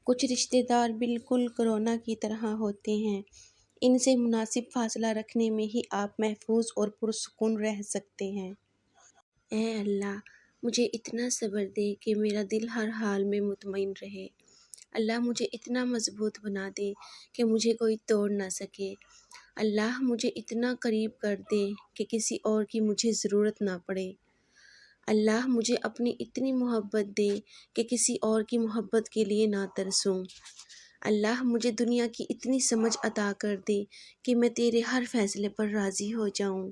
کچھ رشتہ دار بالکل کورونا کی طرح ہوتے ہیں، ان سے مناسب فاصلہ رکھنے میں ہی آپ محفوظ اور پرسکون رہ سکتے ہیں۔ اے اللہ، مجھے اتنا صبر دے کہ میرا دل ہر حال میں مطمئن رہے۔ اللہ مجھے اتنا مضبوط بنا دے کہ مجھے کوئی توڑ نہ سکے۔ اللہ مجھے اتنا قریب کر دے کہ کسی اور کی مجھے ضرورت نہ پڑے۔ اللہ مجھے اپنی اتنی محبت دے کہ کسی اور کی محبت کے لیے نہ ترسوں۔ اللہ مجھے دنیا کی اتنی سمجھ عطا کر دے کہ میں تیرے ہر فیصلے پر راضی ہو جاؤں۔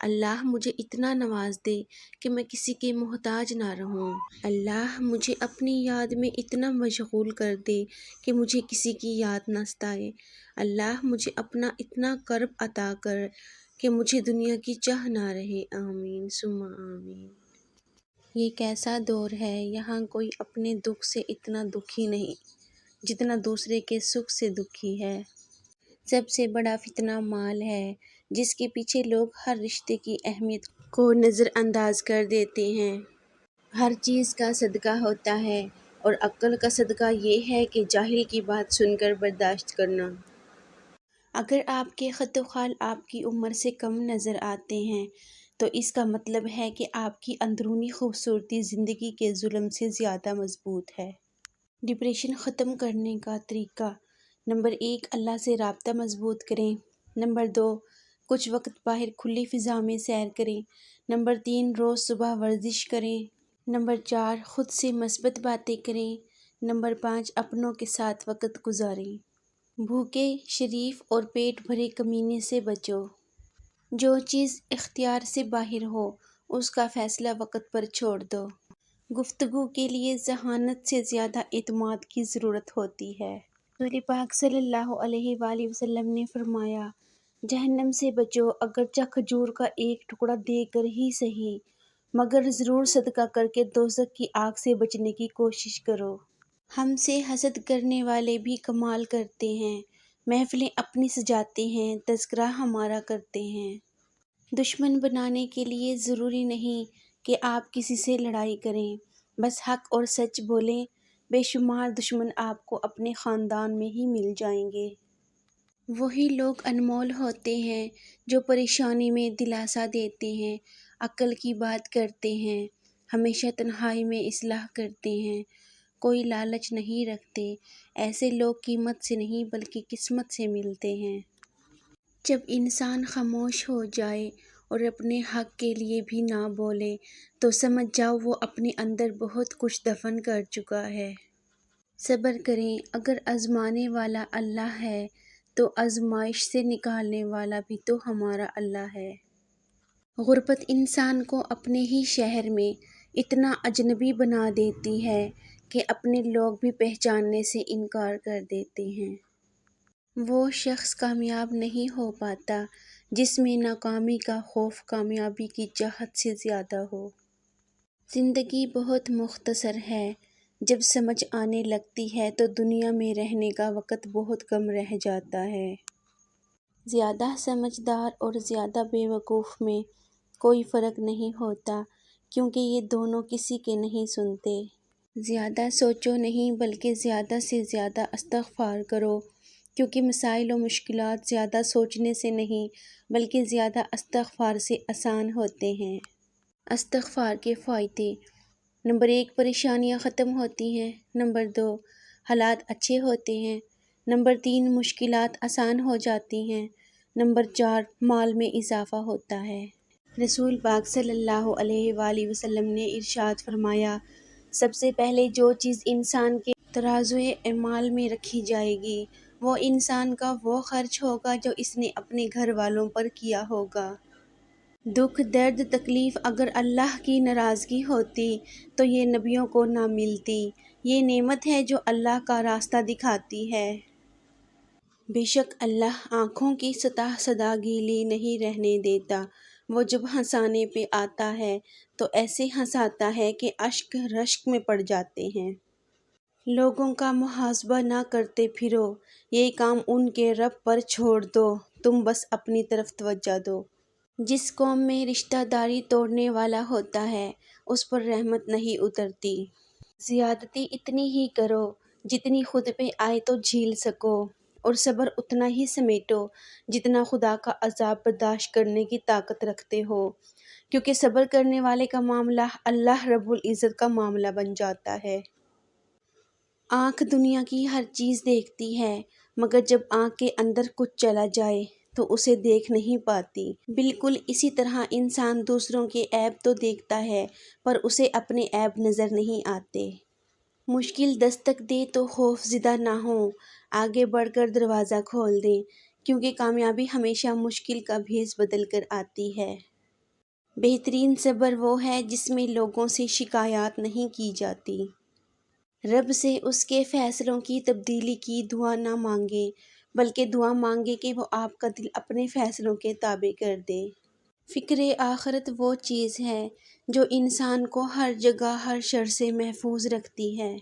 اللہ مجھے اتنا نواز دے کہ میں کسی کے محتاج نہ رہوں۔ اللہ مجھے اپنی یاد میں اتنا مشغول کر دے کہ مجھے کسی کی یاد نہ ستائے۔ اللہ مجھے اپنا اتنا قرب عطا کر کہ مجھے دنیا کی چاہ نہ رہے۔ آمین ثم آمین۔ یہ کیسا دور ہے، یہاں کوئی اپنے دکھ سے اتنا دکھی نہیں جتنا دوسرے کے سکھ سے دکھی ہے۔ سب سے بڑا فتنہ مال ہے، جس کے پیچھے لوگ ہر رشتے کی اہمیت کو نظر انداز کر دیتے ہیں۔ ہر چیز کا صدقہ ہوتا ہے اور عقل کا صدقہ یہ ہے کہ جاہل کی بات سن کر برداشت کرنا۔ اگر آپ کے خط و خال آپ کی عمر سے کم نظر آتے ہیں تو اس کا مطلب ہے کہ آپ کی اندرونی خوبصورتی زندگی کے ظلم سے زیادہ مضبوط ہے۔ ڈپریشن ختم کرنے کا طریقہ: نمبر 1، اللہ سے رابطہ مضبوط کریں۔ نمبر 2، کچھ وقت باہر کھلی فضا میں سیر کریں۔ نمبر 3، روز صبح ورزش کریں۔ نمبر 4، خود سے مثبت باتیں کریں۔ نمبر 5، اپنوں کے ساتھ وقت گزاریں۔ بھوکے، شریف اور پیٹ بھرے کمینے سے بچو۔ جو چیز اختیار سے باہر ہو اس کا فیصلہ وقت پر چھوڑ دو۔ گفتگو کے لیے ذہانت سے زیادہ اعتماد کی ضرورت ہوتی ہے۔ رسول پاک صلی اللہ علیہ وآلہ وسلم نے فرمایا، جہنم سے بچو اگرچہ کھجور کا ایک ٹکڑا دے کر ہی سہی، مگر ضرور صدقہ کر کے دوزخ کی آگ سے بچنے کی کوشش کرو۔ ہم سے حسد کرنے والے بھی کمال کرتے ہیں، محفلیں اپنی سجاتے ہیں، تذکرہ ہمارا کرتے ہیں۔ دشمن بنانے کے لیے ضروری نہیں کہ آپ کسی سے لڑائی کریں، بس حق اور سچ بولیں۔ بے شمار دشمن آپ کو اپنے خاندان میں ہی مل جائیں گے۔ وہی لوگ انمول ہوتے ہیں جو پریشانی میں دلاسا دیتے ہیں، عقل کی بات کرتے ہیں، ہمیشہ تنہائی میں اصلاح کرتے ہیں، کوئی لالچ نہیں رکھتے۔ ایسے لوگ قیمت سے نہیں بلکہ قسمت سے ملتے ہیں۔ جب انسان خاموش ہو جائے اور اپنے حق کے لیے بھی نہ بولے تو سمجھ جاؤ وہ اپنے اندر بہت کچھ دفن کر چکا ہے۔ صبر کریں، اگر آزمانے والا اللہ ہے تو آزمائش سے نکالنے والا بھی تو ہمارا اللہ ہے۔ غربت انسان کو اپنے ہی شہر میں اتنا اجنبی بنا دیتی ہے کہ اپنے لوگ بھی پہچاننے سے انکار کر دیتے ہیں۔ وہ شخص کامیاب نہیں ہو پاتا جس میں ناکامی کا خوف کامیابی کی چاہت سے زیادہ ہو۔ زندگی بہت مختصر ہے، جب سمجھ آنے لگتی ہے تو دنیا میں رہنے کا وقت بہت کم رہ جاتا ہے۔ زیادہ سمجھدار اور زیادہ بے وقوف میں کوئی فرق نہیں ہوتا، کیونکہ یہ دونوں کسی کے نہیں سنتے۔ زیادہ سوچو نہیں بلکہ زیادہ سے زیادہ استغفار کرو، کیونکہ مسائل و مشکلات زیادہ سوچنے سے نہیں بلکہ زیادہ استغفار سے آسان ہوتے ہیں۔ استغفار کے فائدے: نمبر 1، پریشانیاں ختم ہوتی ہیں۔ نمبر 2، حالات اچھے ہوتے ہیں۔ نمبر 3، مشکلات آسان ہو جاتی ہیں۔ نمبر 4، مال میں اضافہ ہوتا ہے۔ رسول پاک صلی اللہ علیہ وآلہ وسلم نے ارشاد فرمایا، سب سے پہلے جو چیز انسان کے ترازوئے اعمال میں رکھی جائے گی وہ انسان کا وہ خرچ ہوگا جو اس نے اپنے گھر والوں پر کیا ہوگا۔ دکھ، درد، تکلیف اگر اللہ کی ناراضگی ہوتی تو یہ نبیوں کو نہ ملتی۔ یہ نعمت ہے جو اللہ کا راستہ دکھاتی ہے۔ بے شک اللہ آنکھوں کی سطح سدا گیلی نہیں رہنے دیتا، وہ جب ہنسانے پہ آتا ہے تو ایسے ہنساتا ہے کہ اشک رشک میں پڑ جاتے ہیں۔ لوگوں کا محاسبہ نہ کرتے پھرو، یہ کام ان کے رب پر چھوڑ دو، تم بس اپنی طرف توجہ دو۔ جس قوم میں رشتہ داری توڑنے والا ہوتا ہے اس پر رحمت نہیں اترتی۔ زیادتی اتنی ہی کرو جتنی خود پہ آئے تو جھیل سکو، اور صبر اتنا ہی سمیٹو جتنا خدا کا عذاب برداشت کرنے کی طاقت رکھتے ہو، کیونکہ صبر کرنے والے کا معاملہ اللہ رب العزت کا معاملہ بن جاتا ہے۔ آنکھ دنیا کی ہر چیز دیکھتی ہے، مگر جب آنکھ کے اندر کچھ چلا جائے تو اسے دیکھ نہیں پاتی۔ بالکل اسی طرح انسان دوسروں کے عیب تو دیکھتا ہے پر اسے اپنے عیب نظر نہیں آتے۔ مشکل دستک دے تو خوف زدہ نہ ہوں، آگے بڑھ کر دروازہ کھول دیں، کیونکہ کامیابی ہمیشہ مشکل کا بھیس بدل کر آتی ہے۔ بہترین صبر وہ ہے جس میں لوگوں سے شکایات نہیں کی جاتی۔ رب سے اس کے فیصلوں کی تبدیلی کی دعا نہ مانگے، بلکہ دعا مانگے کہ وہ آپ کا دل اپنے فیصلوں کے تابع کر دے۔ فکر آخرت وہ چیز ہے جو انسان کو ہر جگہ ہر شر سے محفوظ رکھتی ہے۔